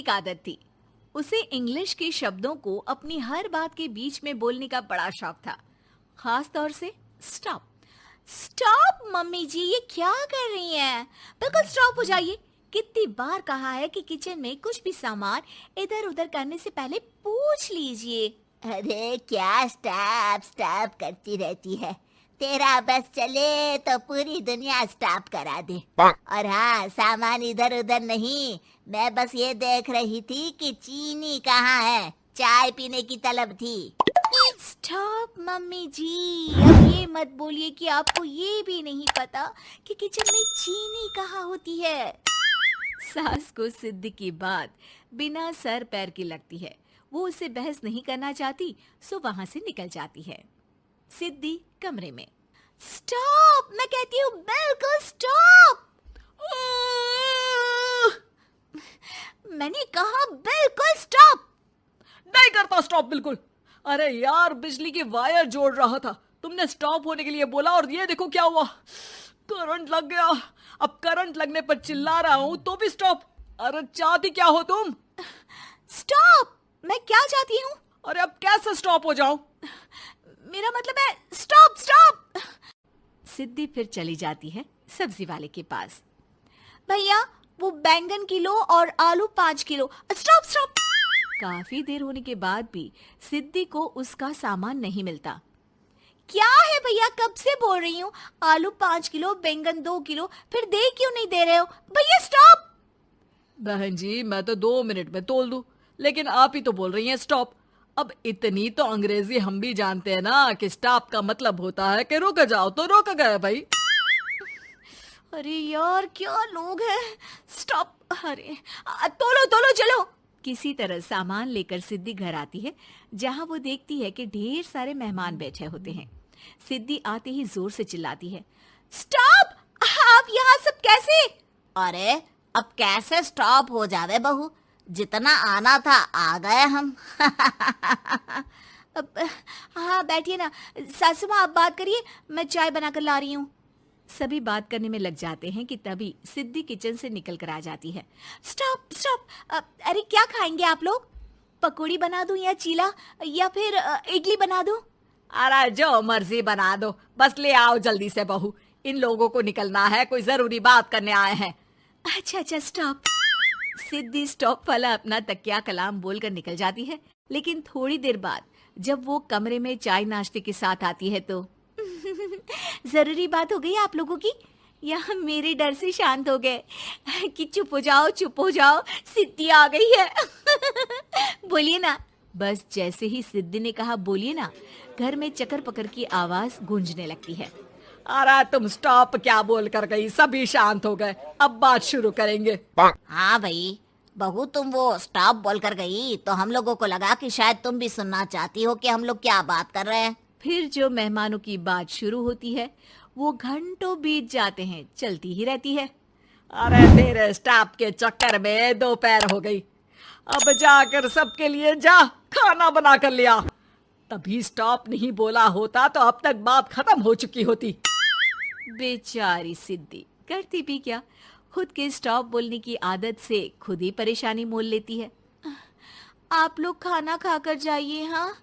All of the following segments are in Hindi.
एक आदत थी। उसे इंग्लिश के शब्दों को अपनी हर बात के बीच में बोलने का बड़ा शौक था, खास तौर से स्टॉप। स्टॉप मम्मी जी, ये क्या कर रही हैं? बिल्कुल स्टॉप हो जाइए। कितनी बार कहा है कि किचन में कुछ भी सामान इधर उधर करने से पहले पूछ लीजिए। अरे क्या स्टॉप स्टॉप करती रहती है। तेरा बस चले तो पूरी दुनिया स्टॉप करा दे। और हाँ, सामान इधर उधर नहीं, मैं बस ये देख रही थी कि चीनी कहाँ है। चाय पीने की तलब थी। स्टॉप मम्मी जी, अब ये मत बोलिए कि आपको ये भी नहीं पता कि किचन में चीनी कहाँ होती है। सास को सिद्ध की बात बिना सर पैर की लगती है। वो उससे बहस नहीं करना चाहती, सो वहां से निकल जाती है। सिद्धि कमरे में। स्टॉप, मैं कहती हूँ बिल्कुल स्टॉप। मैंने कहा बिल्कुल स्टॉप। नहीं करता स्टॉप बिल्कुल। अरे यार, बिजली की वायर जोड़ रहा था, तुमने स्टॉप होने के लिए बोला और ये देखो क्या हुआ, करंट लग गया। अब करंट लगने पर चिल्ला रहा हूँ तो भी स्टॉप। अरे चाहती क्या हो तुम? स्टॉप, मैं क्या चाहती हूँ? अरे अब कैसे स्टॉप हो जाऊं? मेरा मतलब है स्टॉप स्टॉप। सिद्धि फिर चली जाती है सब्जी वाले के पास। भैया, वो बैंगन किलो और आलू 5 किलो। Stop stop. काफी देर होने के बाद भी सिद्धि को उसका सामान नहीं मिलता। क्या है भैया, कब से बोल रही हूँ आलू 5 किलो, बैंगन 2 किलो, फिर दे क्यों नहीं दे रहे हो? भैया स्टॉप। बहन जी, मैं तो 2 मिनट में तोल दूं, लेकिन आप ही तो बोल रही हैं स्टॉप। अब इतनी तो अंग्रेजी हम भी जानते हैं ना कि स्टॉप का मतलब होता है कि रुक जाओ, तो रुक गए भाई। अरे यार, क्या लोग हैं। स्टॉप। अरे तोलो तोलो चलो। किसी तरह सामान लेकर सिद्धि घर आती है, जहां वो देखती है कि ढेर सारे मेहमान बैठे होते हैं। सिद्धि आते ही जोर से चिल्लाती है, स्टॉप! आप यहाँ सब कैसे? अरे अब कैसे स्टॉप हो जावे बहू, जितना आना था आ गए हम। अब हाँ बैठिए ना। सासू माँ, आप बात करिए, मैं चाय बनाकर ला रही हूँ। सभी बात करने में लग जाते हैं कि तभी सिद्धि किचन से निकल कर आ जाती है। Stop stop. अरे क्या खाएंगे आप लोग? पकौड़ी बना दूं या चीला, या फिर इडली बना दूं? अरे जो मर्जी बना दो, बस ले आओ जल्दी से बहू, इन लोगों को निकलना है, कोई जरूरी बात करने आए हैं। अच्छा स्टॉप। सिद्धि स्टॉप वाला अपना तकिया कलाम बोलकर निकल जाती है, लेकिन थोड़ी देर बाद जब वो कमरे में चाय नाश्ते के साथ आती है तो जरूरी बात हो गई आप लोगों की, या मेरे डर से शांत हो गए कि चुप हो जाओ, सिद्धि आ गई है। बोलिए ना। बस जैसे ही सिद्धि ने कहा बोलिए ना, घर में चकर पकर की आवाज गूंजने लगती है। अरे तुम स्टॉप क्या बोल कर गई, सभी शांत हो गए, अब बात शुरू करेंगे। हाँ भाई बहू, तुम वो स्टॉप बोल कर गई तो हम लोगों को लगा कि शायद तुम भी सुनना चाहती हो कि हम लोग क्या बात कर रहे हैं। फिर जो मेहमानों की बात शुरू होती है वो घंटों बीत जाते हैं, चलती ही रहती है। अरे तेरे स्टॉप के चक्कर में दोपहर हो गई, अब जाकर सबके लिए जा खाना बना कर लिया। तभी स्टॉप नहीं बोला होता तो अब तक बात खत्म हो चुकी होती। बेचारी सिद्धि करती भी क्या, खुद के स्टॉप बोलने की आदत से खुद ही परेशानी मोल लेती है। आप लोग खाना खाकर जाइए, हाँ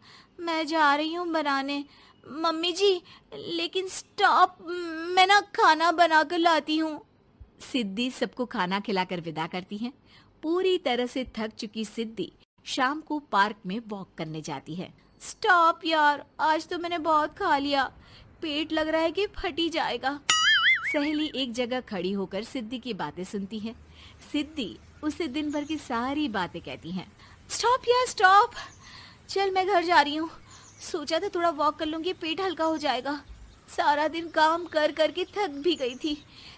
मैं जा रही हूँ बनाने। मम्मी जी, लेकिन स्टॉप, मैं ना खाना बना कर लाती हूँ। सिद्धि सबको खाना खिलाकर विदा करती है। पूरी तरह से थक चुकी सिद्धि शाम को पार्क में वॉक करने जाती है। स्टॉप यार, आज तो मैंने बहुत खा लिया, पेट लग रहा है कि फट ही जाएगा। सहेली एक जगह खड़ी होकर सिद्धि की बातें सुनती है। सिद्धि उसे दिन भर की सारी बातें कहती हैं। स्टॉप यार स्टॉप, चल मैं घर जा रही हूँ। सोचा था थोड़ा वॉक कर लूंगी, पेट हल्का हो जाएगा। सारा दिन काम कर कर के थक भी गई थी,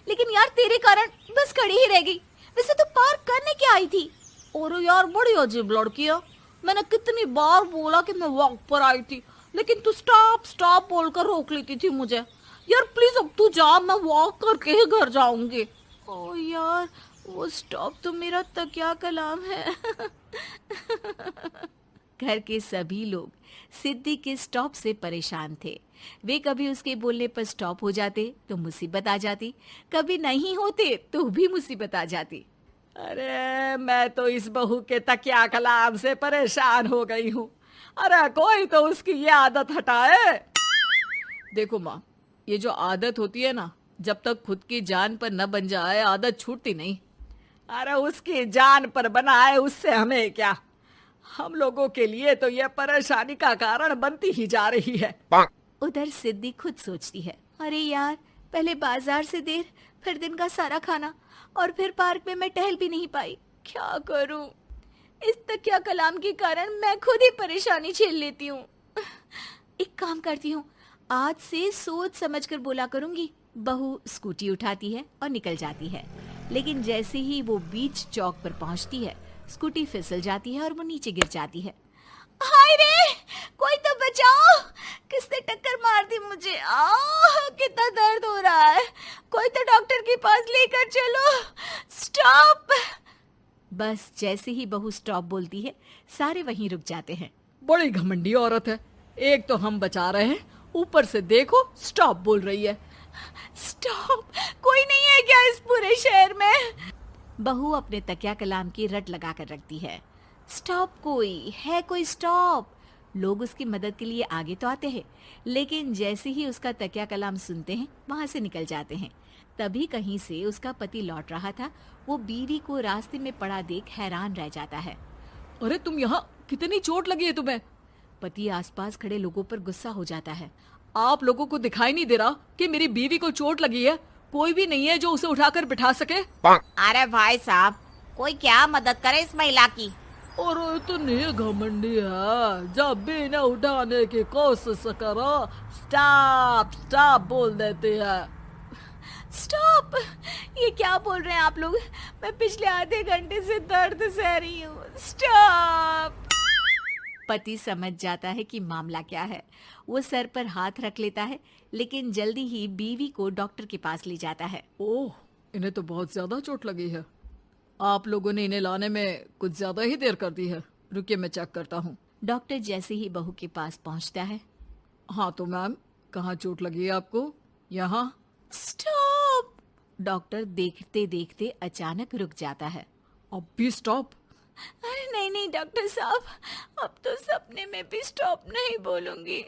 लेकिन यार तेरे कारण बस खड़ी ही रह गई। वैसे तो पार्क करने क्या आई थी? और यार बड़ी अजीब लड़की है, मैंने कितनी बार बोला कि मैं वॉक पर आई थी, लेकिन तू स्टॉप स्टॉप बोलकर रोक लेती थी मुझे। यार प्लीज अब तू जा, मैं वॉक करके ही घर जाऊंगी। ओ यार, वो स्टॉप तो मेरा तकिया कलाम है। घर के सभी लोग सिद्धि के स्टॉप से परेशान थे। वे कभी उसके बोलने पर स्टॉप हो जाते तो मुसीबत आ जाती, कभी नहीं होते तो भी मुसीबत आ जाती। अरे मैं तो इस बहू के तकिया कलाम से परेशान हो गई हूँ। अरे कोई तो उसकी ये आदत हटाए। देखो माँ, ये जो आदत होती है ना, जब तक खुद की जान पर न बन जाए आदत छूटती नहीं। अरे उसकी जान पर बनाए उससे हमें क्या, हम लोगों के लिए तो ये परेशानी का कारण बनती ही जा रही है। उधर सिद्धि खुद सोचती है, अरे यार, पहले बाजार से देर, फिर दिन का सारा खाना, और फिर पार्क में मैं टहल भी नहीं पाई। क्या करूं? इस तकिया कलाम के कारण मैं खुद ही परेशानी झेल लेती हूँ। एक काम करती हूँ, आज से सोच समझ कर बोला करूंगी। बहू स्कूटी उठाती है और निकल जाती है, लेकिन जैसे ही वो बीच चौक पर पहुंचती है, स्कूटी फिसल जाती है और वो नीचे गिर जाती है। हाय रे, कोई तो बचाओ, किसने टक्कर मार दी मुझे? कितना दर्द हो रहा है, कोई तो डॉक्टर के पास लेकर चलो। स्टॉप। बस जैसे ही बहू स्टॉप बोलती है, सारे वहीं रुक जाते हैं। बड़ी घमंडी औरत है, एक तो हम बचा रहे हैं, ऊपर से देखो स्टॉप बोल रही है। स्टॉप? कोई नहीं है क्या इस पूरे शहर में? बहू अपने तकिया कलाम की रट लगा कर रखती है। स्टॉप, कोई है? कोई स्टॉप? लोग उसकी मदद के लिए आगे तो आते हैं, लेकिन जैसे ही उसका तकिया कलाम सुनते हैं, वहां से निकल जाते हैं। तभी कहीं से उसका पति लौट रहा था। वो बीवी को रास्ते में पड़ा देख हैरान रह जाता है। अरे तुम यहाँ, कितनी चोट लगी है तुम्हें? पति आसपास खड़े लोगों पर गुस्सा हो जाता है। आप लोगों को दिखाई नहीं दे रहा कि मेरी बीवी को चोट लगी है? कोई भी नहीं है जो उसे उठाकर बिठा सके? अरे भाई साहब, कोई क्या मदद करे इस महिला की? और इतनी घमंडी है, जब भी इन्हें उठाने की कोशिश करो स्टॉप स्टॉप बोल देती है। स्टॉप! ये क्या बोल रहे हैं आप लोग? मैं पिछले आधे घंटे से दर्द सह रही हूँ। स्टॉप! पति समझ जाता है कि मामला क्या है। वो सर पर हाथ रख लेता है, लेकिन जल्दी ही बीवी को डॉक्टर के पास ले जाता है। ओह, इन्हें तो बहुत ज्यादा चोट लगी है। आप लोगों ने इन्हें लाने में कुछ ज्यादा ही देर कर दी है। रुकिए, मैं चेक करता हूँ। डॉक्टर जैसे ही बहू के पास पहुँचता है। हाँ तो मैम, कहाँ चोट लगी है आपको? यहाँ? स्टॉप! डॉक्टर देखते देखते अचानक रुक जाता है। अब भी स्टॉप? अरे नहीं नहीं डॉक्टर साहब, अब तो सपने में भी स्टॉप नहीं बोलूंगी।